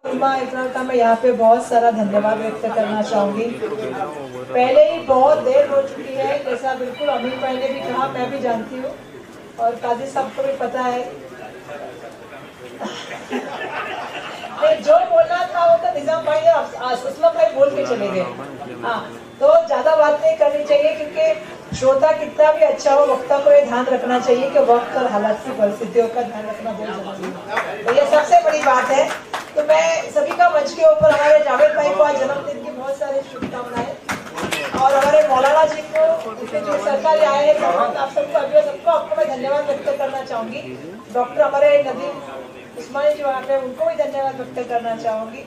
इकरार का मैं यहाँ पे बहुत सारा धन्यवाद व्यक्त करना चाहूंगी। पहले ही बहुत देर हो चुकी है, जैसा बिल्कुल अमीर भाई ने भी कहा, मैं भी जानती हूँ और काजी साहब को भी पता है। जो बोलना था वो तो निजाम भाई और असलम भाई बोल के चले गए। हाँ, तो ज्यादा बात नहीं करनी चाहिए क्योंकि श्रोता कितना भी अच्छा हो, वक्ता को ये ध्यान रखना चाहिए कि वक्त और हालात की परिस्थितियों का ध्यान रखना बहुत जरूरी है। तो ये सबसे बड़ी बात है। तो मैं सभी का मंच के ऊपर हमारे जावेद भाई को आज जन्मदिन की बहुत सारी शुभकामनाएं और हमारे मौलाना जी को जो सरकार आए हैं, आप सबको आपको मैं धन्यवाद व्यक्त करना चाहूंगी। डॉक्टर हमारे नदीम उस्मानी जो आप है उनको भी धन्यवाद व्यक्त करना चाहूंगी।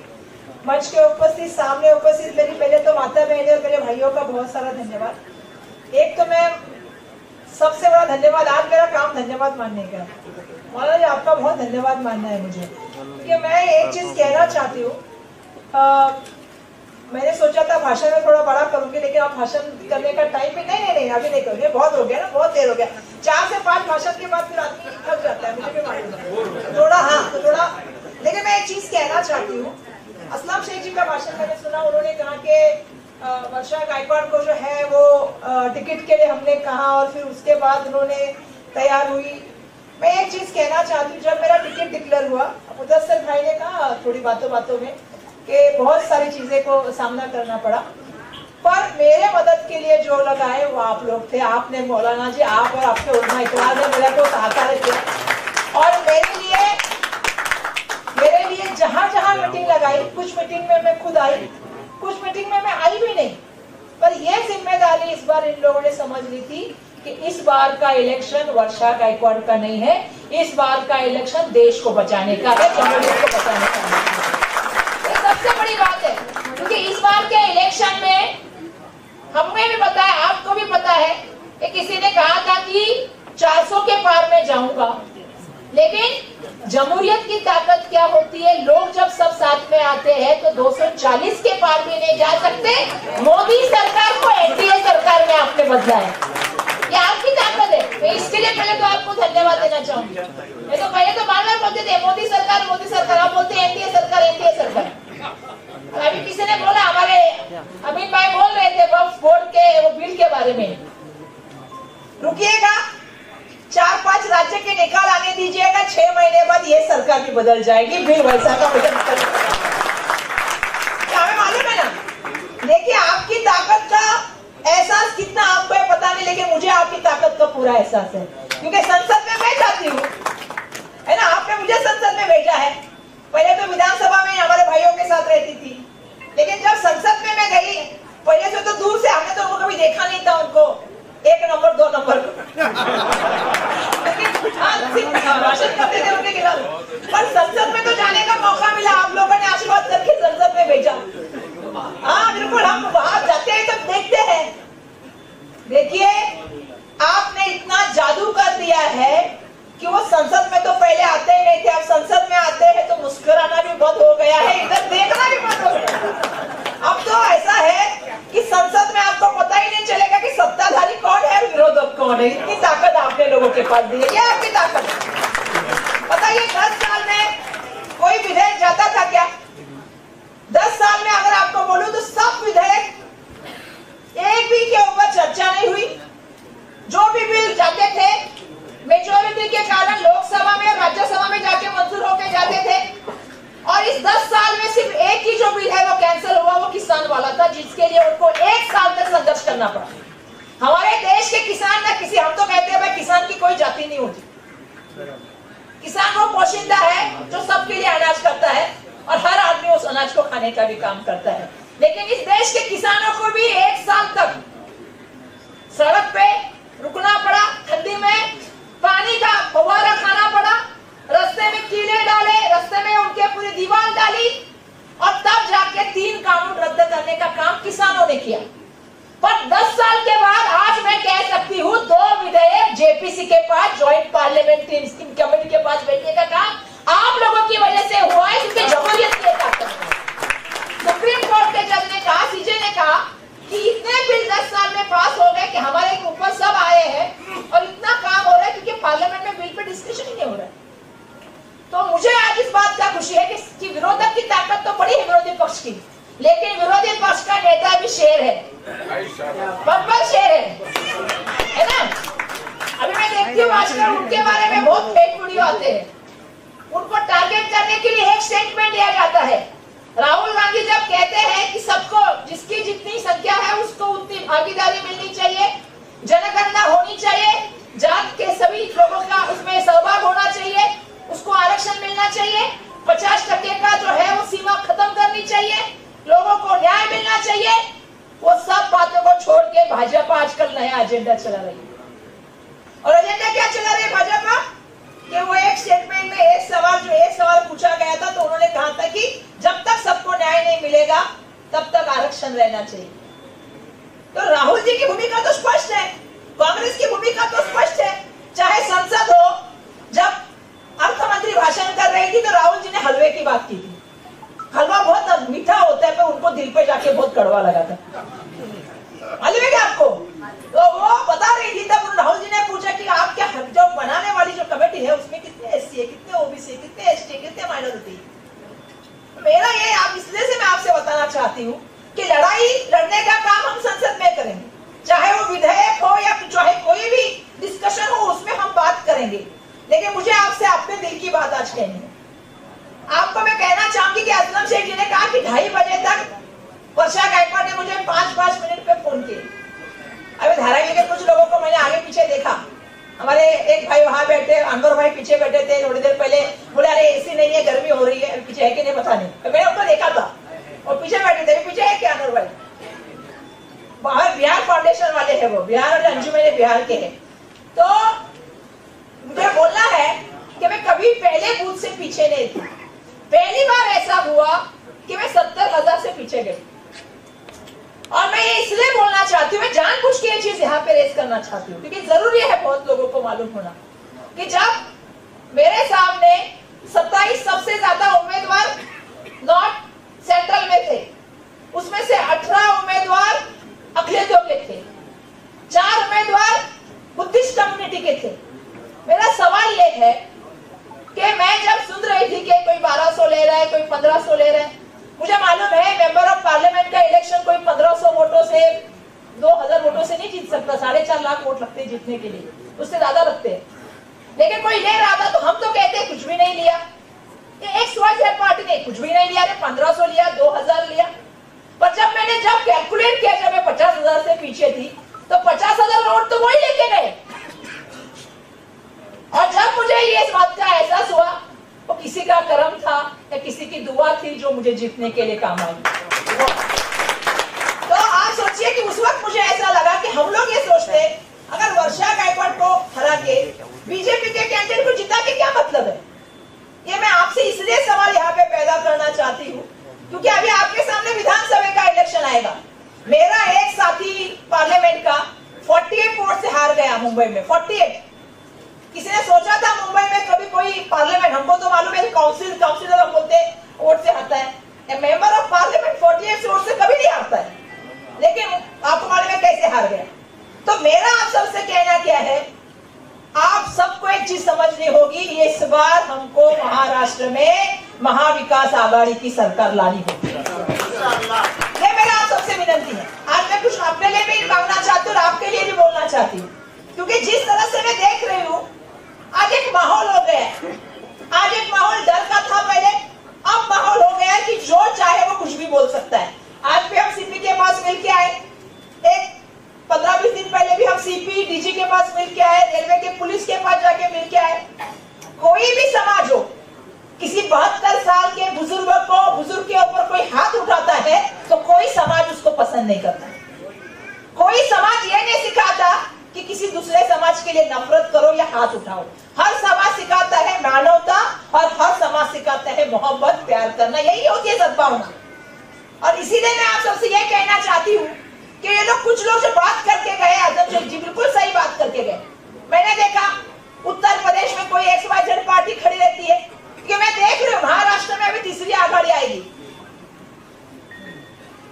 मंच के उपस्थित, सामने उपस्थित मेरी पहले तो माता बहने और मेरे भाइयों का बहुत सारा धन्यवाद। एक तो मैं सबसे बड़ा धन्यवाद, आज मेरा काम धन्यवाद मानने का है। मौलाना जी आपका बहुत धन्यवाद मानना है मुझे, क्योंकि मैं एक चीज कहना चाहती हूँ। मैंने सोचा था भाषण में थोड़ा बड़ा करूंगी, लेकिन आप भाषण करने का टाइम भी नहीं अभी नहीं करूंगी, बहुत हो गया ना, बहुत देर हो गया। 4 से 5 भाषण के बाद फिर आदमी थक जाता है, मुझे भी मालूम है थोड़ा। हाँ, तो थोड़ा, लेकिन मैं एक चीज कहना चाहती हूँ। असलम शेख जी का भाषण मैंने सुना, उन्होंने कहा कि वर्षा गायकवाड़ को जो है वो टिकट के लिए हमने कहा और फिर उसके बाद उन्होंने तैयार हुई। मैं एक चीज कहना चाहती हूँ, जब मेरा टिकट डिक्लेयर हुआ, मुदस्सिर भाई ने कहा थोड़ी बातों में कि बहुत सारी चीजें को सामना करना पड़ा, पर मेरे मदद के लिए जो लोग आए वो आप लोग थे। आपने, मौलाना जी, आप और आपके उलमा इकरार ने मेरे को सहकार किया और मेरे लिए जहां मीटिंग लगाई, कुछ मीटिंग में मैं खुद आई, कुछ मीटिंग में मैं आई भी नहीं, पर यह जिम्मेदारी इस बार इन लोगों ने समझ ली थी कि इस बार का इलेक्शन वर्षा गायकवाड़ का नहीं है, इस बार का इलेक्शन देश को बचाने का है, जमहूरियत को बचाने का है। ये सबसे बड़ी बात है, क्योंकि इस बार के इलेक्शन में हमें भी पता है, आपको भी पता है कि किसी ने कहा था कि 400 के पार में जाऊंगा, लेकिन जमहूरियत की ताकत क्या होती है? लोग जब सब साथ में आते हैं तो 240 के पार भी नहीं जा सकते। मोदी सरकार को एनडीए सरकार में आपने बदला है, ये आपकी ताकत है। मैं इसके लिए पहले तो आपको धन्यवाद देना चाहूंगी। मैं तो पहले तो बार-बार बोलते थे मोदी सरकार, आप बोलते एनडीए सरकार। अभी किसी ने बोला, हमारे अमित भाई बोल रहे थे वक्फ बोर्ड के वो बिल के बारे में, रुकिएगा, 4-5 राज्य के निकाल आने दीजिएगा, 6 महीने बाद ये सरकार भी बदल जाएगी, बिल वैसा का वैसा हमें मालूम है ना। देखिए, आपकी ताकत का एहसास कितना आपको है पता नहीं, लेकिन मुझे आपकी ताकत का पूरा एहसास है, क्योंकि संसद में मैं जाती हूँ, है ना। आपने मुझे संसद में भेजा है, पहले तो विधानसभा में हमारे भाइयों के साथ रहती थी, लेकिन जब संसद में मैं गई, पहले से तो दूर से, हमने तो उनको कभी देखा नहीं था, उनको 1 नंबर 2 नंबर भाषण करते थे उनके खिलाफ, पर संसद में तो जाने का मौका मिला, आप लोगों ने आशीर्वाद करके संसद में भेजा। हाँ बिल्कुल, हम वहां जाते हैं तब देखते हैं। देखिए, आपने इतना जादू कर दिया है कि वो संसद में तो पहले आते ही नहीं थे, अब संसद में आते हैं तो मुस्कुराना भी बंद हो गया है, इधर देखना भी बंद हो गया। अब तो ऐसा है कि संसद में आपको पता ही नहीं चलेगा कि सत्ताधारी कौन है, विरोधक कौन है। इतनी ताकत आपने लोगों के पास दी है, ये आपकी ताकत है। बताइए, 10 साल में कोई विधेयक जाता था क्या? 10 साल में अगर आपको बोलूं तो सब विधेयक, एक भी के ऊपर चर्चा नहीं हुई। जो भी बिल जाते थे, मेजोरिटी के कारण लोकसभा में और राज्यसभा में जाके मंजूर होके जाते थे, और इस 10 साल में सिर्फ एक ही जो बिल है वो कैंसिल हुआ, वो किसान वाला था, जिसके लिए उनको 1 साल तक संघर्ष करना पड़ा। हमारे देश के किसान ना किसी, हम तो कहते हैं भाई किसान की कोई जाति नहीं होती, किसान वो पोशिंदा है जो सबके लिए अनाज करता है और हर आदमी उस अनाज को खाने का भी काम करता है। लेकिन इस देश के किसानों को भी 1 साल तक सड़क पे रुकना पड़ा, ठंडी में पानी का फव्वारा खाना पड़ा, रास्ते में कीड़े डाले, रास्ते में उनके पूरी दीवार डाली, और तब जाके 3 कानून रद्द करने का काम किसानों ने किया। पर 10 साल के बाद आज मैं कह सकती हूँ 2 विधेयक जेपीसी के पास, ज्वाइंट पार्लियामेंट्री कमेटी के पास भेजने का काम आप लोगों की वजह से हुआ है, क्योंकि जमहूरियत की ताकत है। सुप्रीम कोर्ट के जज ने कहा, सीजे ने कहा कि इतने बिल 10 साल में पास हो गए कि हमारे ऊपर सब आए हैं और इतना काम हो रहा है क्योंकि पार्लियामेंट में बिल पे डिस्कशन ही नहीं हो रहा है। तो मुझे आज इस बात का खुशी है कि विरोधक की ताकत की, लेकिन विरोधी पक्ष का नेता भी शेर है, बब्बर शेर है ना। अभी मैं देखती हूँ आजकल उनके बारे में बहुत फेक वीडियो आते हैं, उनको टारगेट करने के लिए एक स्टेटमेंट लिया जाता है। राहुल गांधी जब कहते हैं कि सबको जिसकी जितनी संख्या है उसको उतनी भागीदारी मिलनी चाहिए, जनगणना होनी चाहिए, जात के सभी लोगों का उसमें सहभाग होना चाहिए, उसको आरक्षण मिलना चाहिए, 50% का जो है वो सीमा खत्म करनी चाहिए, लोगों को न्याय मिलना चाहिए, वो सब बातों को छोड़ के भाजपा आजकल नया एजेंडा चला रही है। और एजेंडा क्या चला रही है भाजपा कि वो एक स्टेटमेंट में एक सवाल पूछा गया था तो उन्होंने कहा था कि जब तक सबको न्याय नहीं मिलेगा तब तक आरक्षण रहना चाहिए। तो राहुल जी की भूमिका तो स्पष्ट है, कांग्रेस की भूमिका तो स्पष्ट है। चाहे संसद हो, जब अर्थमंत्री भाषण कर रही थी तो राहुल जी ने हलवे की बात की थी। हलवा बहुत मीठा होता है पर उनको दिल पे जाके बहुत कड़वा लगा था, हलवे क्या आपको? तो वो बता रही थी, तब राहुल जी ने पूछा कि आप क्या जो बनाने वाली जो कमेटी है उसमें कितने एससी है, कितने ओबीसी, कितने एसटी, कितने माइनॉरिटी। मेरा ये आप इसलिए से मैं आपसे बताना चाहती हूँ कि लड़ाई लड़ने का काम हम संसद में करेंगे, चाहे वो विधेयक हो या चाहे कोई भी डिस्कशन हो उसमें हम बात करेंगे, लेकिन मुझे आपसे अपने दिल की बात आज कहनी है। आपको मैं कहना चाहूंगी कि असलम शेख जी ने कहा कि 2:30 बजे तक वर्षा गायकवाड़ ने मुझे 5-5 मिनट पे फोन किए। अभी धारावी के कुछ लोगों को मैंने आगे पीछे देखा, हमारे एक भाई वहां बैठे, अनवर भाई पीछे बैठे थे, थोड़ी देर पहले बोले अरे एसी नहीं है, गर्मी हो रही है, पीछे है कि नहीं पता नहीं, तो मैंने उनको देखा था और पीछे बैठे थे, पीछे है क्या अनवर भाई? बाहर बिहार फाउंडेशन वाले है, वो बिहार और अंजुमन बिहार के हैं। तो मुझे बोलना है कि मैं कभी पहले बूथ से पीछे नहीं थी, पहली बार ऐसा हुआ कि मैं 70,000 से पीछे गई। और मैं ये इसलिए बोलना चाहती हूँ, मैं जानबूझ के ये चीज यहाँ पे रेस करना चाहती हूँ क्योंकि जरूरी है बहुत लोगों को मालूम होना कि जब मेरे सामने 27 सबसे ज्यादा उम्मीदवार नॉर्थ सेंट्रल में थे, उसमें से 18 उम्मीदवार अखिलेश के थे, 4 उम्मीदवार बुद्धिस्ट कम्युनिटी के थे। मेरा सवाल ये है कि मैं जब सुन रही थी कि कोई 1200 ले रहा है, कोई 1500 ले रहा है, मुझे मालूम है मेंबर ऑफ पार्लियामेंट का इलेक्शन कोई 1500 वोटों से 2000 वोटों से नहीं जीत सकता, 4.5 लाख वोट लगते हैं जीतने के लिए, उससे ज्यादा लगते हैं। लेकिन कोई ले रहा था तो हम तो कहते हैं कुछ भी नहीं लिया, XYZ पार्टी ने कुछ भी नहीं लिया, 1500 लिया, 2000 लिया। पर जब मैंने कैलकुलेट किया, जब मैं 50,000 से पीछे थी तो 50,000 वोट तो वही लेके गए। और जब मुझे ये इस बात का एहसास हुआ वो किसी का कर्म था या किसी की दुआ थी जो मुझे जीतने के लिए काम आई। तो आप सोचिए कि उस वक्त मुझे ऐसा लगा कि हम लोग ये सोचते अगर वर्षा गायकवाड़ को हरा के बीजेपी के कैंडिडेट को जिता के क्या मतलब है। ये मैं आपसे इसलिए सवाल यहाँ पे पैदा करना चाहती हूँ क्योंकि अभी आपके सामने विधानसभा का इलेक्शन आएगा। मेरा एक साथी पार्लियामेंट का 48 वोट से हार गया मुंबई में, 48। किसी ने सोचा था मुंबई में कभी कोई पार्लियामेंट, हमको तो मालूम है काउंसिलर हम बोलते वोट से आता है, मेंबर ऑफ पार्लियामेंट 48 वोट से कभी नहीं हारता है, लेकिन आपको मालूम है कैसे हार गया। तो मेरा आप सबसे कहना क्या है, आप सबको एक चीज समझनी होगी, इस बार हमको महाराष्ट्र में महाविकास आघाड़ी की सरकार लानी होगी। ये मेरा आप सबसे विनंती है। आज मैं कुछ अपने लिए भी मांगना चाहती हूँ और आपके लिए भी बोलना चाहती हूँ क्योंकि जिस तरह से मैं देख रही हूँ आज एक माहौल हो गया है, आज एक माहौल डर का था पहले, अब माहौल हो गया है कि जो चाहे वो कुछ भी बोल सकता है। आज भी हम सीपी के पास मिल के आए, एक 15-20 दिन पहले भी हम सीपी डीजी के पास मिल के आए, रेलवे के पुलिस के पास जाके मिल के आए। कोई भी समाज हो, किसी 72 साल के बुजुर्ग के ऊपर कोई हाथ उठाता है तो कोई समाज उसको पसंद नहीं करता। कोई समाज ये नहीं सिखाता कि किसी दूसरे समाज के लिए नफरत करो या हाथ उठाओ। हर समाज सिखाता है मानवता और हर समाज सिखाता है मोहब्बत, प्यार करना, यही होती है सद्भावना। और इसीलिए मैं आप सबसे ये कहना चाहती हूँ कि ये लोग कुछ लोग जो बात करके गए, आजम शेख जी बिल्कुल सही बात करके गए। मैंने देखा उत्तर प्रदेश में कोई XYZ पार्टी खड़ी रहती है कि मैं देख रही हूँ महाराष्ट्र में अभी तीसरी आघाड़ी आएगी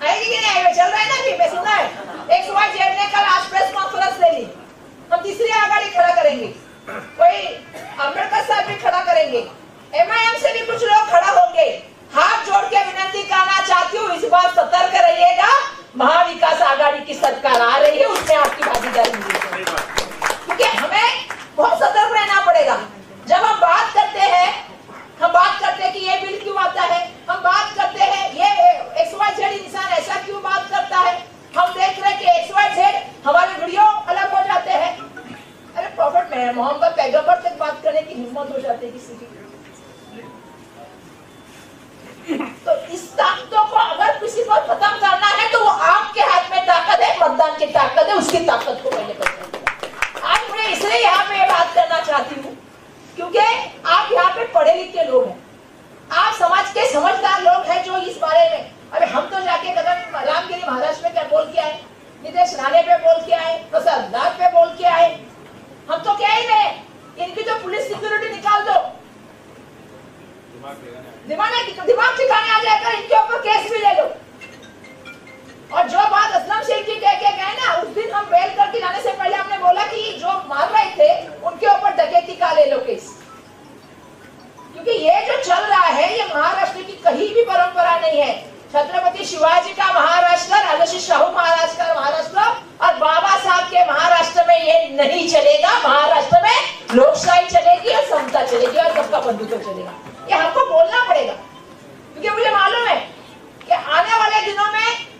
कि नहीं आएगी, चल रहा है ना अभी, मैं सुना है XYZ ने कल आज प्रेस कॉन्फ्रेंस ले ली, हम तीसरी आघाड़ी खड़ा करेंगे, कोई अम्बेडकर साहब भी खड़ा करेंगे, MIM से भी कुछ लोग खड़ा होंगे। हाथ जोड़ के विनती करना चाहती हूँ, बराबर तक बात करने की हिम्मत हो जाती है किसी की। तो इस ताकतों को अगर किसी को खत्म करना है तो वो आपके हाथ में ताकत है, मतदान की ताकत है, उसकी ताकत को पहले खत्म। आज मैं इसलिए यहाँ पे बात करना चाहती हूँ क्योंकि आप यहाँ पे पढ़े लिखे लोग हैं, आप समाज के समझदार लोग हैं जो इस बारे में, अरे हम तो जाके कदम रामगिरी महाराष्ट्र में क्या बोल के आए, नितेश राणे पे बोल के आए, प्रसाद लाल पे बोल के आए, हम तो क्या ही रहे, इनकी तो पुलिस सिक्योरिटी निकाल दो, दिमाग ठिकाने आ जाएगा, इनके ऊपर केस भी ले लो। और जो बात असलम शेख की कह के गए ना, उस दिन हम बेल करके जाने से पहले हमने बोला कि जो मार रहे थे उनके ऊपर डकैती का ले लो केस, क्योंकि ये जो चल रहा है ये महाराष्ट्र की कहीं भी परंपरा नहीं है। छत्रपति शिवाजी का महाराष्ट्र, राजर्षि शाहू महाराज का महाराष्ट्र और बाबा साहब के महाराष्ट्र में ये नहीं चलेगा। महाराष्ट्र में लोकशाही चलेगी और समता चलेगी और सबका बंधुत्व चलेगा। ये हमको बोलना पड़ेगा क्योंकि मुझे मालूम है कि आने वाले दिनों में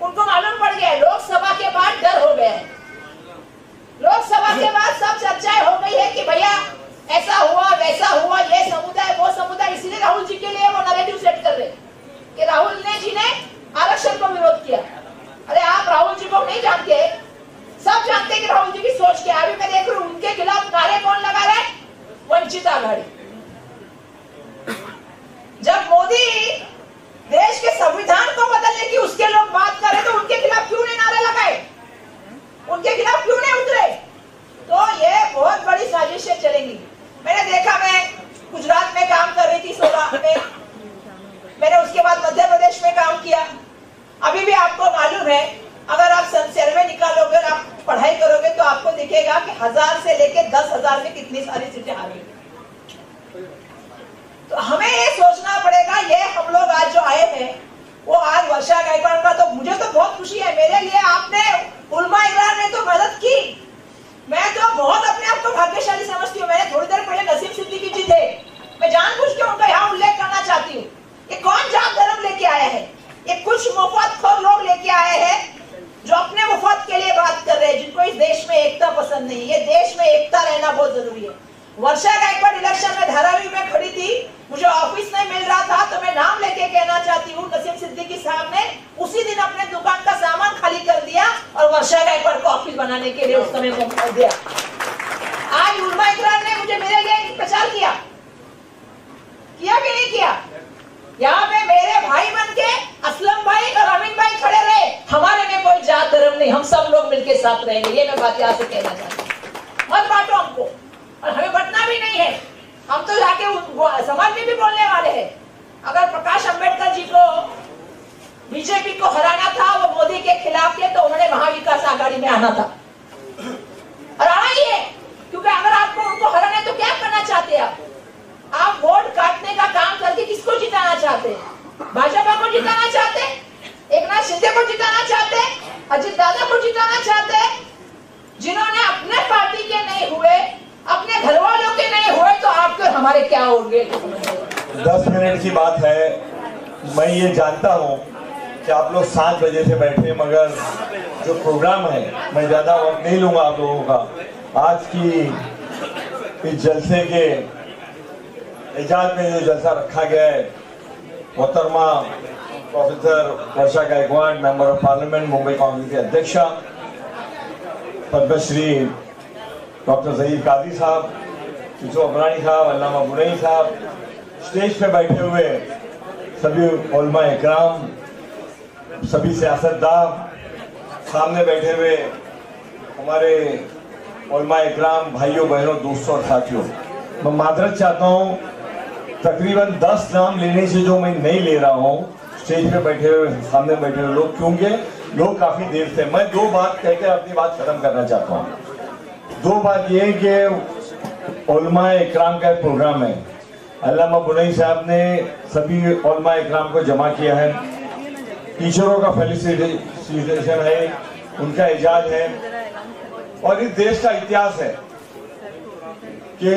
उनको मालूम पड़ गया, लोकसभा के बाद डर हो गया है, लोकसभा के बाद सब चर्चाएं हो गई है कि भैया ऐसा हुआ वैसा हुआ, ये समुदाय वो समुदाय, इसीलिए राहुल जी के लिए वो नैरेटिव सेट कर रहे कि राहुल जी ने आरक्षण को विरोध किया। अरे आप राहुल जी को नहीं जानते, सब जानते हैं कि राहुल जी की सोच क्या है। अभी मैं देख रहा हूँ उनके खिलाफ नारे कौन लगा रहे, वंचित आघाड़ी। जब मोदी देश के संविधान को बदलने की उसके लोग बात करें तो उनके खिलाफ क्यों नहीं नारे लगाए, उनके खिलाफ क्यों नहीं उतरे? तो ये बहुत बड़ी साजिशें चलेंगी। मैंने देखा, मैं गुजरात में काम कर रही थी 16 में, मैंने उसके बाद मध्य प्रदेश में काम किया। अभी भी आपको मालूम है, अगर आप सर्वे निकालोगे और आप पढ़ाई करोगे तो आपको दिखेगा कि 1000 से लेकर 10,000 में कितनी सारी सीटें आ रही है। तो हमें ये सोचना पड़ेगा, ये हम लोग आज जो आए हैं वो आज वर्षा गायकवाड़ का, तो मुझे तो बहुत खुशी है, मेरे लिए आपने उलमा इकराम ने तो मदद की, मैं तो बहुत अपने आप को भाग्यशाली समझती हूँ। मैंने थोड़ी देर पहले नसीम सिद्दीकी जी थे, मैं जानबूझ के उनका यहाँ उल्लेख करना चाहती हूँ। ये कौन जात धर्म लेके आया है, ये कुछ मुफातखोर लोग लेके आए हैं जो अपने मुफात के लिए बात कर रहे हैं, जिनको इस देश में एकता पसंद नहीं। ये देश में एकता रहना बहुत जरूरी है। वर्षा गायकवाड़ इलेक्शन में धारावी में खड़ी थी, मुझे ऑफिस नहीं मिल रहा था, तो मैं नाम लेके कहना चाहती हूँ, नसीम सिद्दीकी साहब ने उसी दिन अपने दुकान का सामान खाली कर दिया और वर्षा गायकवाड़ को ऑफिस बनाने के लिए उस समय मौका दिया। आज उलमा इकराम ने मुझे मेरे लिए प्रचार किया कि नहीं किया? यहाँ पे मेरे भाई बन के असलम भाई और अमीन भाई खड़े रहे, हमारे में कोई जात धर्म नहीं, हम सब लोग मिलके साथ रहेंगे। ये मैं बात यहाँ से कहना चाहती हूँ, मत बांटो हमको, और हमें बंटना भी नहीं है। हम तो जाके समाज में भी बोलने वाले हैं। अगर प्रकाश अंबेडकर जी को बीजेपी को हराना था, वो मोदी के खिलाफ थे, तो उन्होंने महाविकास आघाड़ी में आना था और आना ही है, क्योंकि अगर आपको उनको हराना है तो क्या करना चाहते हैं आप वोट काटने का काम करके किसको जिताना चाहते हैं? भाजपा को जिताना चाहते हैं, एकनाथ शिंदे को जिताना चाहते हैं, अजित दादा को जिताना चाहते हैं, जिन्होंने अपने पार्टी के नहीं हुए, अपने घर वालों के नहीं हुए, तो आपके और हमारे क्या होंगे? 10 मिनट की बात है। मैं ये जानता हूँ कि आप लोग 7 बजे से बैठे, मगर जो प्रोग्राम है मैं ज्यादा वक्त नहीं लूंगा आप लोगों का। आज की इस जलसे के एजाज में जो जलसा रखा गया है, मोहतरमा professor Varsha Gaikwad, member of parliament, Mumbai Congress के अध्यक्षा, पद्मश्री डॉक्टर ज़हीर कादरी साहब, यूसुफ अबरानी साहब, अल्लामा बुनई साहब, स्टेज पे बैठे हुए सभी उलमा इकराम, सभी सियासतदान, सामने बैठे हुए हमारे उलमा इकराम, भाइयों बहनों, दोस्तों और साथियों, मैं माजरत चाहता हूँ। तकरीबन 10 नाम लेने से जो मैं नहीं ले रहा हूँ, स्टेज पे बैठे हुए सामने बैठे हुए लोग, क्योंकि लोग काफी देर से, मैं 2 बात कहकर अपनी बात खत्म करना चाहता हूँ। 2 बात ये कि उलमा इकराम का एक प्रोग्राम है, अल्लामा बुनई साहब ने सभी उलमा इकराम को जमा किया है, टीचरों का फेलिसिटेशन है, उनका एजाज है, और इस देश का इतिहास है कि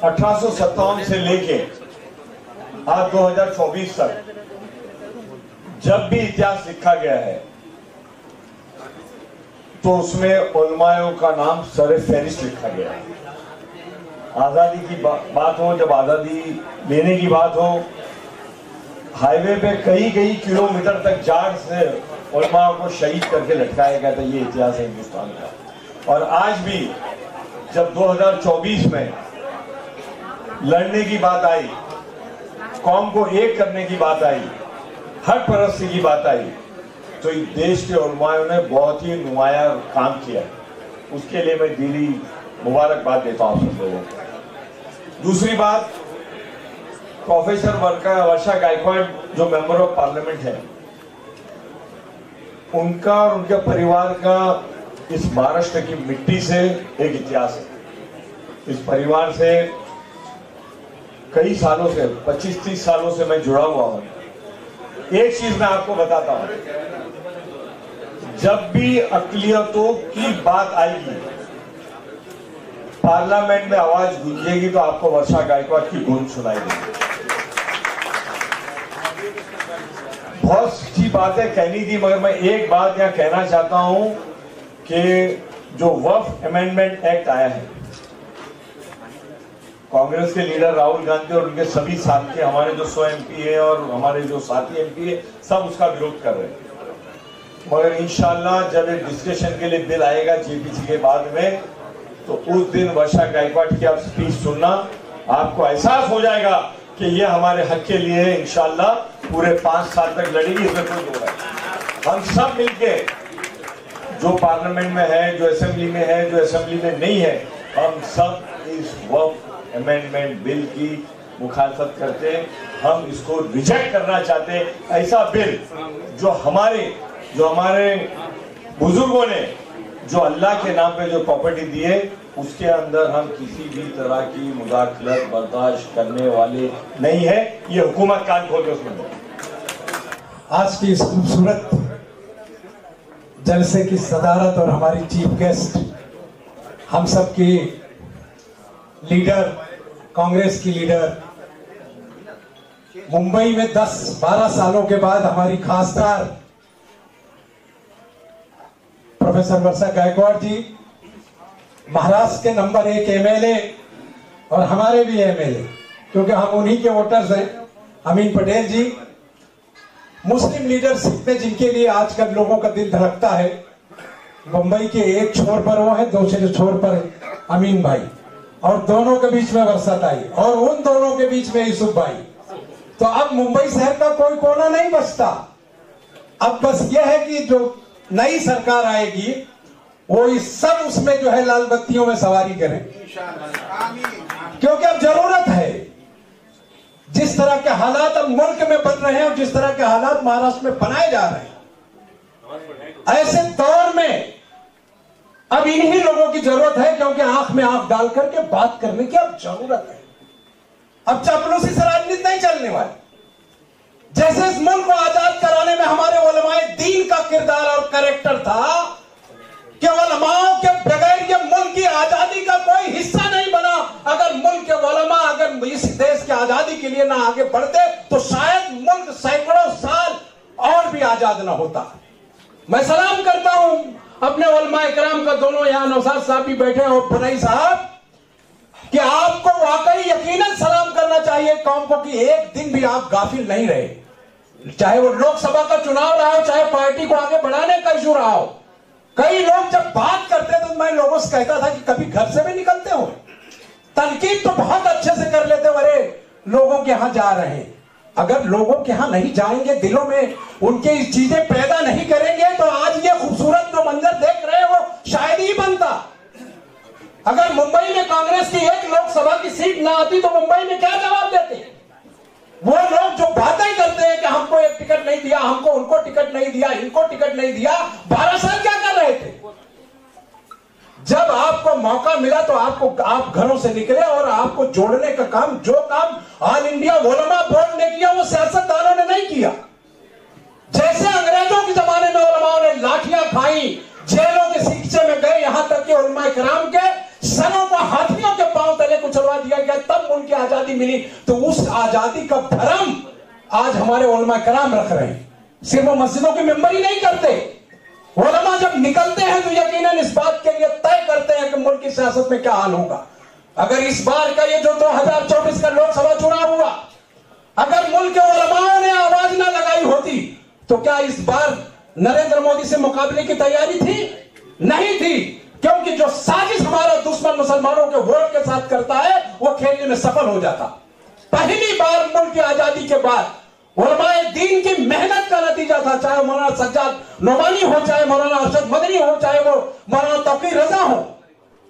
1857 से लेके आज 2024 तक जब भी इतिहास लिखा गया है तो उसमें उलमाओं का नाम सर फहरिस्त लिखा गया है। आज़ादी की बात हो, जब आज़ादी लेने की बात हो, हाईवे पे कई कई किलोमीटर तक जाड़ से उलमा को शहीद करके लटकाया गया था। ये इतिहास है हिंदुस्तान का। और आज भी जब 2024 में लड़ने की बात आई, कौम को एक करने की बात आई, हक परस्ती की बात आई, तो देश के उलमाओं ने बहुत ही नुमाया काम किया। उसके लिए मैं दिली मुबारकबाद देता हूं सब लोगों को। दूसरी बात, प्रोफेसर वर्षा गायकवाड़ जो मेंबर ऑफ पार्लियामेंट है, उनका और उनके परिवार का इस महाराष्ट्र की मिट्टी से एक इतिहास है। इस परिवार से कई सालों से, 25-30 सालों से मैं जुड़ा हुआ हूं। एक चीज मैं आपको बताता हूं, जब भी अक़लियतों की बात आएगी, पार्लियामेंट में आवाज गूंजेगी, तो आपको वर्षा गायकवाड़ की गूंज सुनाई देगी। बहुत सी बातें कहनी थी, मगर मैं एक बात यहां कहना चाहता हूं कि जो वक्फ अमेंडमेंट एक्ट आया है, कांग्रेस के लीडर राहुल गांधी और उनके सभी साथी, हमारे जो 100 MP है और हमारे जो साथी MP है, सब उसका विरोध कर रहे हैं। मगर इंशाल्लाह जब एक डिस्कशन के लिए बिल आएगा JPC के बाद में, तो उस दिन वर्षा गायकवाड़ की आप स्पीच सुनना, आपको एहसास हो जाएगा कि ये हमारे हक के लिए इंशाल्लाह पूरे 5 साल तक लड़ेगी। इसमें कोई दो है। हम सब मिलके, जो पार्लियामेंट में है, जो असेंबली में है, जो असेंबली में नहीं है, हम सब इस वक्फ अमेंडमेंट बिल की मुखालफत करते हैं। हम इसको रिजेक्ट करना चाहते हैं। ऐसा बिल जो हमारे बुजुर्गों ने जो अल्लाह के नाम पे जो प्रॉपर्टी दी है, उसके अंदर हम किसी भी तरह की मुदाखलत बर्दाश्त करने वाले नहीं है। ये हुकूमत कान खोल के उसमें। आज की इस खूबसूरत जलसे की सदारत और हमारी चीफ गेस्ट, हम सब की लीडर, कांग्रेस की लीडर, मुंबई में 10-12 सालों के बाद हमारी खासदार प्रोफेसर वर्षा गायकवाड़ जी, महाराष्ट्र के नंबर 1 MLA और हमारे भी MLA, क्योंकि हम उन्हीं के वोटर्स हैं, अमीन पटेल जी, मुस्लिम लीडरशिप में जिनके लिए आजकल लोगों का दिल धड़कता है। मुंबई के एक छोर पर वो है, दूसरे छोर पर अमीन भाई, और दोनों के बीच में वर्षा ताई, और उन दोनों के बीच में यूसुफ भाई। तो अब मुंबई शहर का कोई कोना नहीं बचता। अब बस यह है कि जो नई सरकार आएगी, वो इस सब उसमें जो है लाल बत्तियों में सवारी करें, क्योंकि अब जरूरत है। जिस तरह के हालात अब मुल्क में बन रहे हैं और जिस तरह के हालात महाराष्ट्र में बनाए जा रहे हैं, ऐसे दौर में अब इन्हीं लोगों की जरूरत है, क्योंकि आंख में आंख डाल करके बात करने की अब जरूरत है। अब चापलूसी से राजनीति नहीं चलने वाली। जैसे इस मुल्क को आजाद कराने में हमारे उलमाए दीन का किरदार और कैरेक्टर था, कि उलमाओं के बगैर ये मुल्क की आजादी का कोई हिस्सा नहीं बना। अगर मुल्क के उलमा अगर इस देश की आजादी के लिए ना आगे बढ़ते, तो शायद मुल्क सैकड़ों साल और भी आजाद ना होता। मैं सलाम करता हूं अपने उलमाए किराम का, दोनों यहां नौशाद साहब भी बैठे हैं और पुनई साहब, कि आपको वाकई यकीनन सलाम करना चाहिए कौम को कि एक दिन भी आप गाफिल नहीं रहे। चाहे वो लोकसभा का चुनाव रहा हो, चाहे पार्टी को आगे बढ़ाने का इशू रहा हो। कई लोग जब बात करते तो मैं लोगों से कहता था कि कभी घर से भी निकलते हो, तनकीद तो बहुत अच्छे से कर लेते हो, अरे लोगों के यहां जा रहे हैं। अगर लोगों के यहां नहीं जाएंगे, दिलों में उनके चीजें पैदा नहीं करेंगे, तो आज ये खूबसूरत जो मंजर देख रहे हैं वो शायद ही बनता। अगर मुंबई में कांग्रेस की एक लोकसभा की सीट ना आती, तो मुंबई में क्या जवाब देते? वो लोग जो बातें करते हैं कि हमको एक टिकट नहीं दिया, हमको उनको टिकट नहीं दिया, इनको टिकट नहीं दिया, 12 साल क्या कर रहे थे? जब आपको मौका मिला तो आप घरों से निकले और आपको जोड़ने का काम, जो काम ऑल इंडिया उलमा बोर्ड ने किया, वो सियासतदानों ने नहीं किया। जैसे अंग्रेजों के जमाने में उलमाओं ने लाठियां खाई, जेलों के सींचे में गए, यहां तक कि उलमा किराम के सरों को हाथियों के पांव तले कुचलवा दिया गया, तब उनकी आजादी मिली। तो उस आजादी का भरम आज हमारे उलमा किराम रख रहे हैं। सिर्फ वो मस्जिदों की मेंबरी नहीं करते, उलमा जब निकलते हैं तो यकीनन इस बात के लिए तय करते हैं कि मुल्क की सियासत में क्या हाल होगा। अगर इस बार का ये जो 2024 का लोकसभा चुनाव हुआ, अगर मुल्क के उलमाओं ने आवाज ना लगाई होती तो क्या इस बार नरेंद्र मोदी से मुकाबले की तैयारी थी? नहीं थी, क्योंकि जो साजिश हमारा दुश्मन मुसलमानों के वोट के साथ करता है वो खेलने में सफल हो जाता। पहली बार मुल्क की आजादी के बाद उलमाए दीन की मेहनत का नतीजा था, चाहे मौलाना सज्जाद नोमानी हो, चाहे मौलाना अरशद मदनी हो, चाहे वो मौलाना तौकीर रजा हो,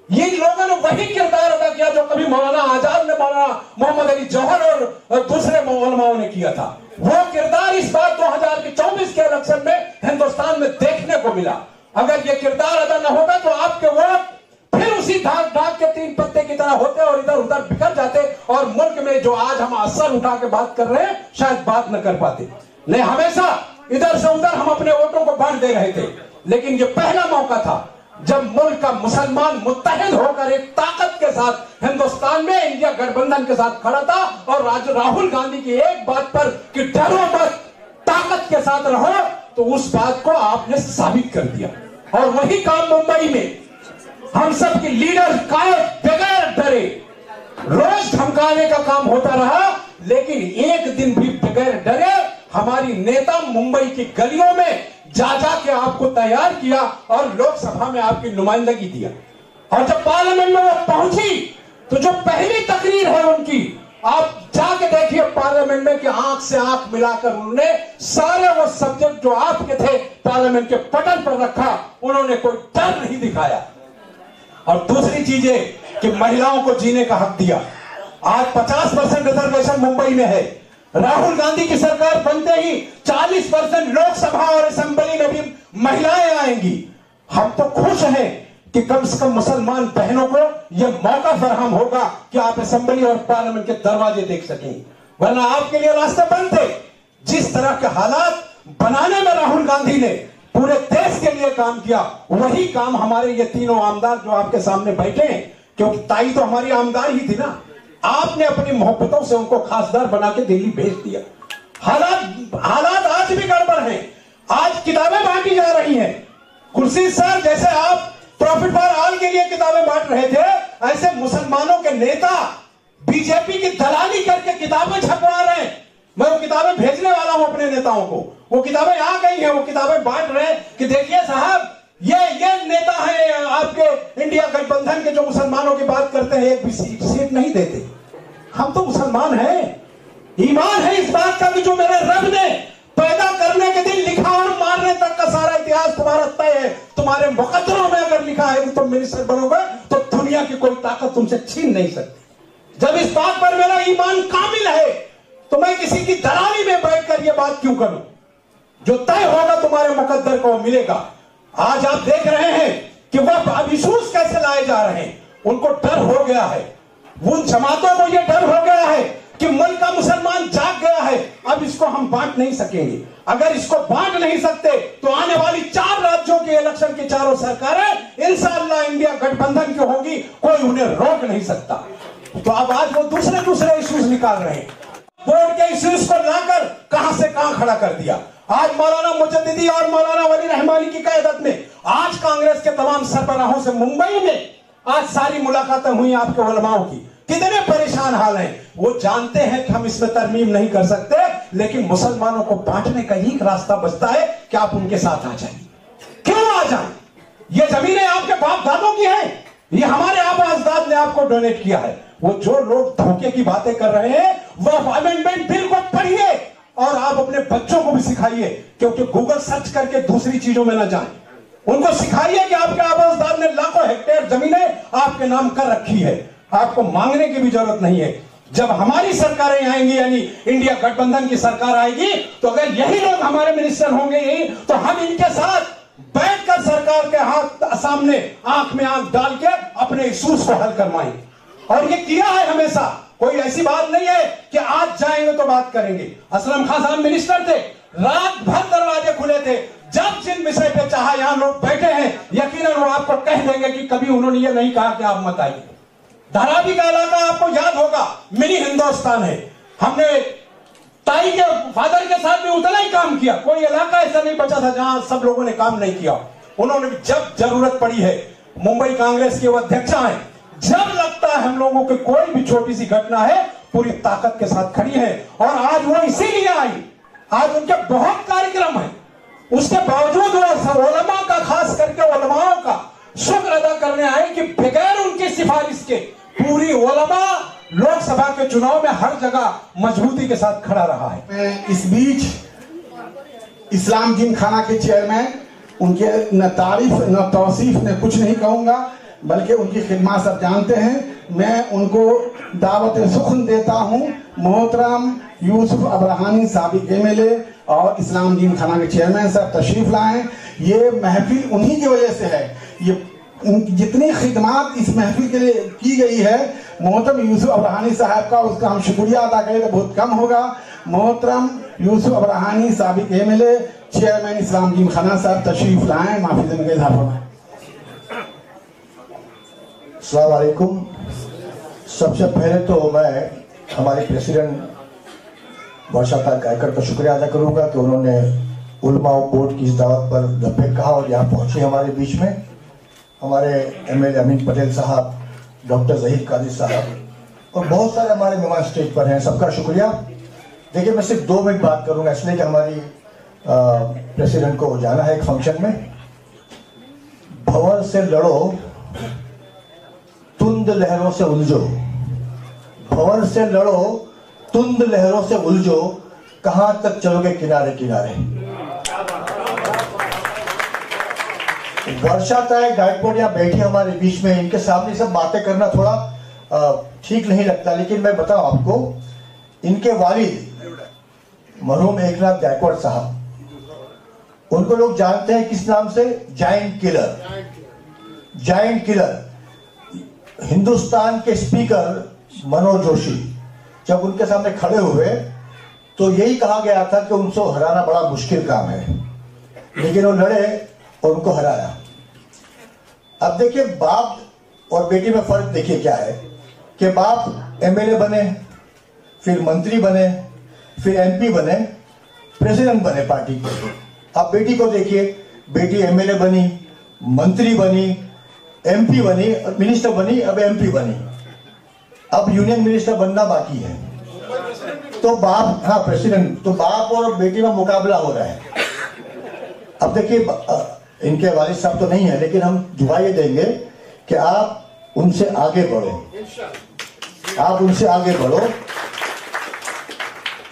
ये लोगों ने वही किरदार अदा किया जो कभी मौलाना आजाद ने, मौलाना मोहम्मद अली जौहर और दूसरे उलमाओं ने किया था। वो किरदार इस बार 2024 के इलेक्शन में हिंदुस्तान में देखने को मिला। अगर ये किरदार अदा न होता तो आपके वोट फिर उसी ढाक ढाक के तीन पत्ते की तरह होते और इधर उधर बिखर जाते और मुल्क में जो आज हम असर उठा के बात कर रहे हैं शायद बात न कर पाते। नहीं, हमेशा इधर से उधर हम अपने वोटों को बांट दे रहे थे, लेकिन ये पहला मौका था जब मुल्क का मुसलमान मुत्तहिद होकर एक ताकत के साथ हिंदुस्तान में इंडिया गठबंधन के साथ खड़ा था और राहुल गांधी की एक बात पर कि डरो मत, ताकत के साथ रहो, तो उस बात को आपने साबित कर दिया। और वही काम मुंबई में हम सब के लीडर बगैर डरे रोज धमकाने का काम होता रहा, लेकिन एक दिन भी बगैर डरे हमारी नेता मुंबई की गलियों में जा के आपको तैयार किया और लोकसभा में आपकी नुमाइंदगी दिया। और जब पार्लियामेंट में वो पहुंची तो जो पहली तकरीर है उनकी, आप जाके देखिए पार्लियामेंट में कि आंख से आंख मिलाकर उन्होंने सारे वो सब्जेक्ट जो आपके थे पार्लियामेंट के पटल पर रखा, उन्होंने कोई डर नहीं दिखाया। और दूसरी चीज है कि महिलाओं को जीने का हक दिया। आज 50% रिजर्वेशन मुंबई में है। राहुल गांधी की सरकार बनते ही 40% लोकसभा और असेंबली में भी महिलाएं आएंगी। हम तो खुश हैं कि कम से कम मुसलमान बहनों को यह मौका फराहम होगा कि आप असेंबली और पार्लियामेंट के दरवाजे देख सकें, वरना आपके लिए रास्ते बंद थे। जिस तरह के हालात बनाने में राहुल गांधी ने पूरे देश के लिए काम किया, वही काम हमारे ये तीनों आमदार जो आपके सामने बैठे हैं, क्योंकि ताई तो हमारी आमदार ही थी ना, आपने अपनी मोहब्बतों से उनको खासदार बना के दिल्ली भेज दिया। हालात आज भी गड़बड़ हैं। आज किताबें बांटी जा रही हैं। खुर्शीद सर जैसे आप प्रॉफिट फॉर ऑल के लिए किताबें बांट रहे थे, ऐसे मुसलमानों के नेता बीजेपी की दलाली करके किताबें छपवा रहे हैं। मैं वो किताबें भेजने वाला हूं अपने नेताओं को। वो किताबें आ गई हैं, वो किताबें बांट रहे हैं कि देखिए साहब ये नेता है आपके इंडिया गठबंधन के जो मुसलमानों की बात करते हैं, एक भी सीट नहीं देते। हम तो मुसलमान हैं। ईमान है इस बात का कि जो मेरे रब ने पैदा करने के दिन लिखा और मारने तक का सारा इतिहास तुम्हारा तय है। तुम्हारे मुकद्दरों में अगर लिखा है कि तुम मिनिस्टर बनोगे तो दुनिया की कोई ताकत तुमसे छीन नहीं सकती। जब इस बात पर मेरा ईमान कामिल है तो मैं किसी की दलाली में बैठकर यह बात क्यों करूं? जो तय होगा तुम्हारे मुकद्दर को मिलेगा। आज आप देख रहे हैं कि वह अविश्वास कैसे लाए जा रहे हैं। उनको डर हो गया है, उन जमातों को यह डर हो गया है कि मुल्क का मुसलमान जाग गया है, अब इसको हम बांट नहीं सकेंगे। अगर इसको बांट नहीं सकते तो आने वाली 4 राज्यों के इलेक्शन की चारों सरकारें इंशाअल्लाह इंडिया गठबंधन की होंगी, कोई उन्हें रोक नहीं सकता। तो अब आज वो दूसरे इश्यूज निकाल रहे हैं। बोर्ड के इश्यूज को लाकर कहां से कहां खड़ा कर दिया। आज मौलाना मुजद्दिदी और मौलाना वली रहमानी की क़यादत में आज कांग्रेस के तमाम सरबराहों से मुंबई में आज सारी मुलाकातें हुई आपके उलमाओं की। कितने परेशान हाल हैं। वो जानते हैं कि हम इसमें तरमीम नहीं कर सकते, लेकिन मुसलमानों को बांटने का ही रास्ता बचता है कि आप उनके साथ आ जाएं। क्यों आ जाएं? ये जमीनें आपके बाप दादों की हैं, ये हमारे आबा अजदाद ने आपको डोनेट किया है। वो जो लोग धोखे की बातें कर रहे हैं वह अमेंडमेंट बिल को पढ़िए और आप अपने बच्चों को भी सिखाइए, क्योंकि गूगल सर्च करके दूसरी चीजों में न जाएं। उनको सिखाइए कि आपके आबा अजदाद ने लाखों हेक्टेयर जमीनें आपके नाम कर रखी है, आपको मांगने की भी जरूरत नहीं है। जब हमारी सरकारें आएंगी, यानी इंडिया गठबंधन की सरकार आएगी, तो अगर यही लोग हमारे मिनिस्टर होंगे यही, तो हम इनके साथ बैठकर सरकार के हाथ सामने आंख में आंख डाल के अपने इश्यूज को हल करवाएंगे। और ये किया है हमेशा। कोई ऐसी बात नहीं है कि आज जाएंगे तो बात करेंगे। असलम खान साहब मिनिस्टर थे, रात भर दरवाजे खुले थे। जब जिन विषय पे चाहा यहां लोग बैठे हैं, यकीनन वो आपको कह देंगे कि कभी उन्होंने ये नहीं कहा कि आप मत आइए। धारावी का इलाका आपको याद होगा, मिनी हिंदुस्तान है। हमने ताई के फादर के साथ भी उतना ही काम किया। कोई इलाका ऐसा नहीं बचा था जहां सब लोगों ने काम नहीं किया। उन्होंने भी जब जरूरत पड़ी है, मुंबई कांग्रेस के वो अध्यक्ष हैं, जब लगता है हम लोगों की कोई भी छोटी सी घटना है, पूरी ताकत के साथ खड़ी है। और आज वो इसीलिए आई, आज उनके बहुत कार्यक्रम है, उसके बावजूद वो उलमा का, खास करके उलमाओं का शुक्र अदा करने आए कि बगैर उनकी सिफारिश के पूरी उलमा लोकसभा के चुनाव में हर जगह मजबूती के साथ खड़ा रहा है। मैं इस बीच इस्लाम जिमखाना के चेयरमैन, उनके न तारीफ न तौसीफ न कुछ नहीं कहूँगा, बल्कि उनकी खिदमत सब जानते हैं। मैं उनको दावत सुखन देता हूँ। मोहतरम यूसुफ अब्राहानी साबिक MLA और इस्लाम जिमखाना के चेयरमैन साहब तशरीफ लाएं। ये महफिल उन्हीं की वजह से है। ये जितनी खिदमत इस महफिल के लिए की गई है मोहतरम यूसुफ अब्राहानी साहब का, उसका हम शुक्रिया अदा करें तो बहुत कम होगा। मोहतरम यूसुफ अब्राहानी साबिक MLA चेयरमैन इस्लाम जिमखाना साहब तशरीफ लाएं, माफिज़ में इज़ाफ़ा फरमाएं। अस्सलाम वालेकुम। सबसे पहले तो मैं हमारे प्रेसिडेंट वर्षा गायकर का शुक्रिया अदा करूंगा कि उन्होंने उलमा बोर्ड की इस दावत पर दफे कहा और यहाँ पहुंचे हमारे बीच में। हमारे MLA अमीन पटेल साहब, डॉक्टर ज़हीर कादी साहब और बहुत सारे हमारे मेहमान स्टेज पर हैं, सबका शुक्रिया। देखिए, मैं सिर्फ 2 मिनट बात करूंगा इसलिए कि हमारी प्रेसिडेंट को जाना है एक फंक्शन में। भंवर से लड़ो, तुंद लहरों से उलझो, भंवर से लड़ो, तुंद लहरों से उलझो, कहां तक चलोगे किनारे किनारे। वर्षा गायकवाड़ यहाँ बैठी हमारे बीच में, इनके सामने सब बातें करना थोड़ा ठीक नहीं लगता, लेकिन मैं बताऊं आपको, इनके वालिद मरहूम एकनाथ गायकवाड़ साहब, उनको लोग जानते हैं किस नाम से? Giant killer. Giant killer. Hindustan के स्पीकर मनोज जोशी जब उनके सामने खड़े हुए तो यही कहा गया था कि उनको हराना बड़ा मुश्किल काम है, लेकिन वो लड़े और उनको हराया। अब देखिए, बाप और बेटी में फर्क देखिए क्या है कि बाप MLA बने, फिर मंत्री बने, फिर MP बने, प्रेसिडेंट बने पार्टी के। अब बेटी को देखिए, बेटी MLA बनी, मंत्री बनी, MP बनी, मिनिस्टर बनी, अब MP बनी, अब यूनियन मिनिस्टर बनना बाकी है। तो बाप, हाँ प्रेसिडेंट, तो बाप और बेटी में मुकाबला हो रहा है। अब देखिए, इनके वालिद साहब तो नहीं है, लेकिन हम दुआ ये देंगे कि आप उनसे आगे बढ़ो, आप उनसे आगे बढ़ो।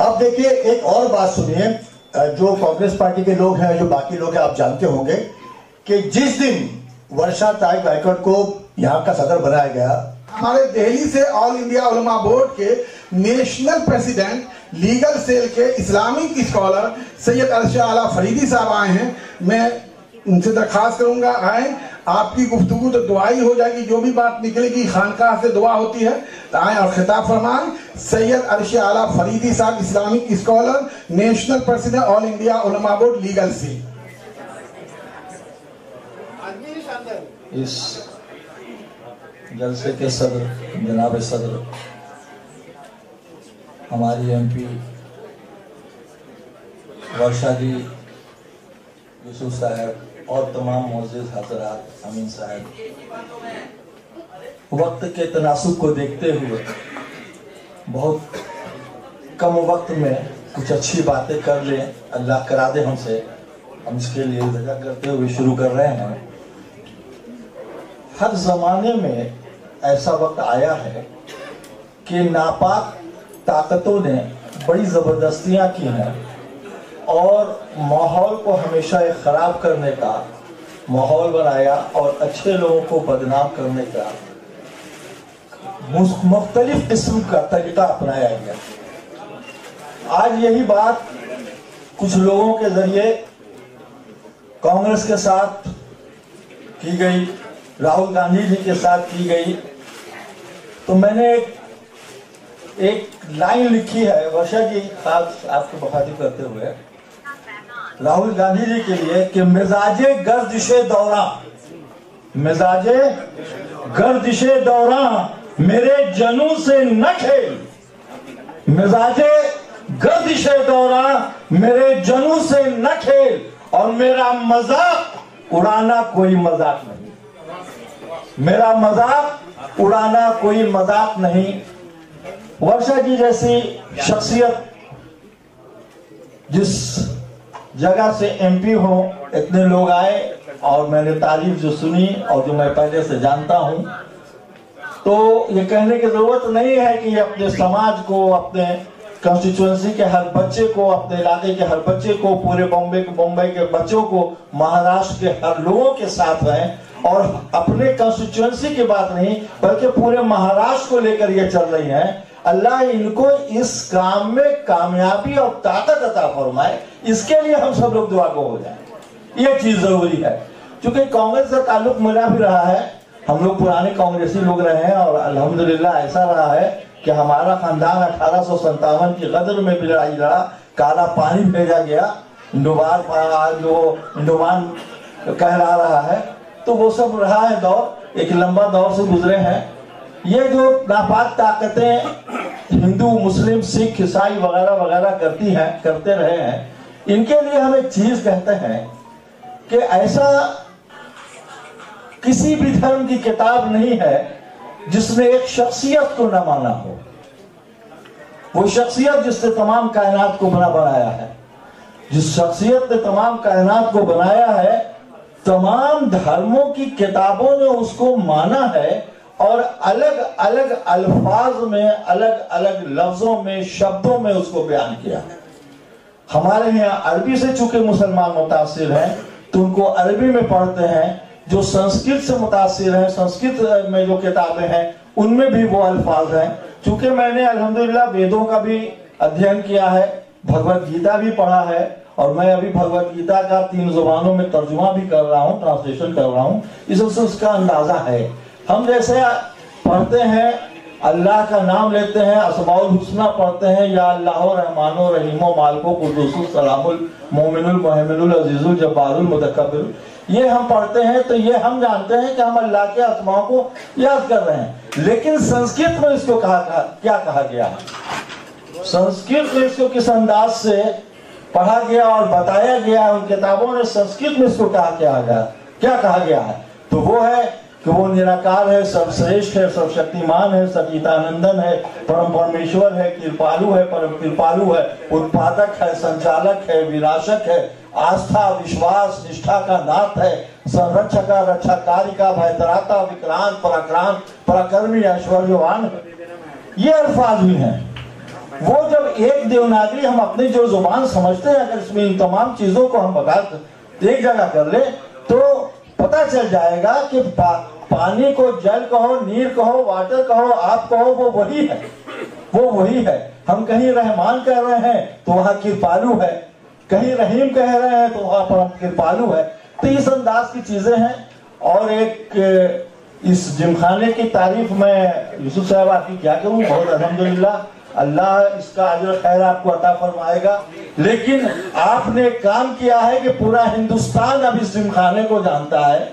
अब देखिए, एक और बात सुनिए, जो कांग्रेस पार्टी के लोग हैं, जो बाकी लोग हैं, आप जानते होंगे कि जिस दिन वर्षा गायकवाड़ को यहाँ का सदर बनाया गया, हमारे दिल्ली से ऑल इंडिया उलमा बोर्ड के नेशनल प्रेसिडेंट, लीगल सेल के इस्लामिक स्कॉलर सैयद अर्श आला फरीदी साहब आए हैं। मैं उनसे दरखास्त करूंगा, आए, आपकी गुफ्तगू तो दुआ ही हो जाएगी, जो भी बात निकलेगी खानकाह से दुआ होती है, तो आए और खिताब फरमाएं। सैयद अर्श आला फरीदी साहब, Islamic scholar, national president, all India उलमा बोर्ड, लीगल सेल। इस जलसे के सदर जनाब सदर, हमारी MP वर्षा जी, यूसुफ साहब और तमाम मोअज़्ज़िज़ हज़रात, अमीन साहब, वक्त के तनासुब को देखते हुए बहुत कम वक्त में कुछ अच्छी बातें कर लें, अल्लाह करा दे हमसे, हम इसके लिए दुआ करते हुए शुरू कर रहे हैं। हर जमाने में ऐसा वक्त आया है कि नापाक ताकतों ने बड़ी ज़बरदस्तियां की हैं और माहौल को हमेशा एक ख़राब करने का माहौल बनाया और अच्छे लोगों को बदनाम करने का मुख्तलिफ किस्म का तरीका अपनाया गया। आज यही बात कुछ लोगों के जरिए कांग्रेस के साथ की गई, राहुल गांधी जी के साथ की गई। तो मैंने एक लाइन लिखी है वर्षा जी, खास आपको मुखातिब करते हुए, राहुल गांधी जी के लिए कि मिजाजे गर्दिशे दौरा, मिजाजे गर्दिशे दौरा मेरे जनू से न खेल, मिजाजे गर्दिशे दौरा मेरे जनू से न खेल, और मेरा मजाक उड़ाना कोई मजाक नहीं। मेरा मजाक उड़ाना कोई मजाक नहीं। वर्षा जी जैसी शख्सियत जिस जगह से एमपी हो, इतने लोग आए और मैंने तारीफ जो सुनी और जो मैं पहले से जानता हूं, तो ये कहने की जरूरत नहीं है कि अपने समाज को, अपने कंस्टिट्यूएंसी के हर बच्चे को, अपने इलाके के हर बच्चे को, पूरे बॉम्बे के बच्चों को, महाराष्ट्र के हर लोगों के साथ रहें और अपने कंस्टिट्यूएंसी की बात नहीं बल्कि पूरे महाराष्ट्र को लेकर ये चल रही हैं। अल्लाह इनको इस काम में कामयाबी और ताकत अता फरमाए, इसके लिए हम सब लोग दुआ को हो जाए, ये चीज जरूरी है। क्योंकि कांग्रेस से ताल्लुक मेरा भी रहा है, हम लोग पुराने कांग्रेसी लोग रहे हैं और अल्हम्दुलिल्लाह ऐसा रहा है कि हमारा खानदान 1857 की गदर में भी लड़ाई लड़ा, काला पानी भेजा गया, इंडोमान कहला रहा है, तो वो सब रहा है दौर, एक लंबा दौर से गुजरे हैं। ये जो नापाक ताकतें हिंदू, मुस्लिम, सिख, ईसाई वगैरह वगैरह करते रहे हैं, इनके लिए हम एक चीज कहते हैं कि ऐसा किसी भी धर्म की किताब नहीं है जिसने एक शख्सियत को न माना हो। वो शख्सियत जिसने तमाम कायनात को बनाया है, जिस शख्सियत ने तमाम कायनात को बनाया है, तमाम धर्मों की किताबों ने उसको माना है और अलग अलग अल्फाज में, अलग अलग लफ्जों में, शब्दों में उसको बयान किया है। हमारे यहाँ अरबी से चूंकि मुसलमान मुतासिर हैं तो उनको अरबी में पढ़ते हैं, जो संस्कृत से मुतासिर हैं, संस्कृत में जो किताबें हैं उनमें भी वो अल्फाज हैं। चूंकि मैंने अल्हम्दुलिल्लाह वेदों का भी अध्ययन किया है, भगवत गीता भी पढ़ा है और मैं अभी भगवत गीता का 3 जुबानों में तर्जुमा भी कर रहा हूँ, ट्रांसलेशन कर रहा हूँ, इससे उसका अंदाजा है। हम जैसे पढ़ते हैं, अल्लाह का नाम लेते हैं, अस्माउल हुस्ना पढ़ते हैं, या अल्लाह रहमानो रहीमो मालिको कुद्दूसुस सलामुल मोमिनुल मुहैमिनुल अजीजुल जब्बारुल मुतकब्बिर, ये हम पढ़ते हैं तो ये हम जानते हैं कि हम अल्लाह के अस्माओं को याद कर रहे हैं। लेकिन संस्कृत में इसको क्या कहा गया है, संस्कृत में इसको किस अंदाज से पढ़ा गया और बताया गया, उन किताबों ने संस्कृत में इसको क्या कहा गया है, तो वो है कि वो निराकार है, सर्वश्रेष्ठ है, सर्वशक्तिमान है, सचिदानंदन है, परम परमेश्वर है, कृपालु है, परम कृपालु है, उत्पादक है, संचालक है, विनाशक है, आस्था विश्वास निष्ठा का नाथ है, संरक्षक रक्षाकारी का, भयतराता, विक्रांत, पराक्रांत, पराक्रमी, ऐश्वर्यवान है। ये अल्फाज भी हैं। वो जब एक देवनागरी हम अपनी जो जुबान समझते हैं, अगर इसमें इन तमाम चीजों को हम बता एक जगह कर ले तो पता चल जाएगा कि पानी को जल कहो, नीर कहो, वाटर कहो, आप कहो, वो वही है, वो वही है। हम कहीं रहमान कह रहे हैं तो वहां कृपालु है, कहीं रहीम कह रहे हैं तो वहां परम कृपालु है। तो इस अंदाज की चीजें हैं। और एक इस जिमखाने की तारीफ मैं यूसुफ साहब आपकी क्या करूं, बहुत अल्हम्दुलिल्लाह, अल्लाह इसका अजर खैर आपको अता फरमाएगा। लेकिन आपने काम किया है कि पूरा हिंदुस्तान अब इस जिमखाने को जानता है,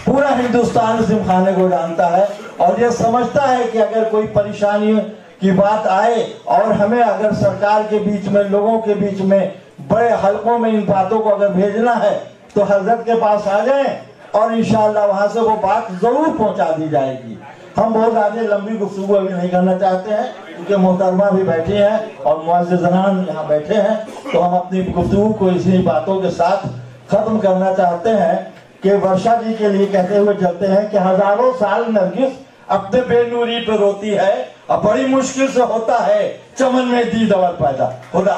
पूरा हिंदुस्तान इस जिमखाने को जानता है और ये समझता है कि अगर कोई परेशानी की बात आए और हमें अगर सरकार के बीच में, लोगों के बीच में, बड़े हलकों में इन बातों को अगर भेजना है तो हजरत के पास आ जाएं और इंशाअल्लाह वहां से वो बात जरूर पहुंचा दी जाएगी। हम बहुत आगे लंबी गुफ्तगू अभी नहीं करना चाहते हैं क्योंकि मोहतरमा भी बैठी हैं और मुअज़्ज़िज़ान यहाँ बैठे हैं, तो हम अपनी गुफ्तगू को इसी बातों के साथ खत्म करना चाहते हैं कि वर्षा जी के लिए कहते हुए चलते हैं कि हजारों साल नरगिस अपने बेनूरी पे रोती है और बड़ी मुश्किल से होता है चमन में दीद अवर पैदा। खुदा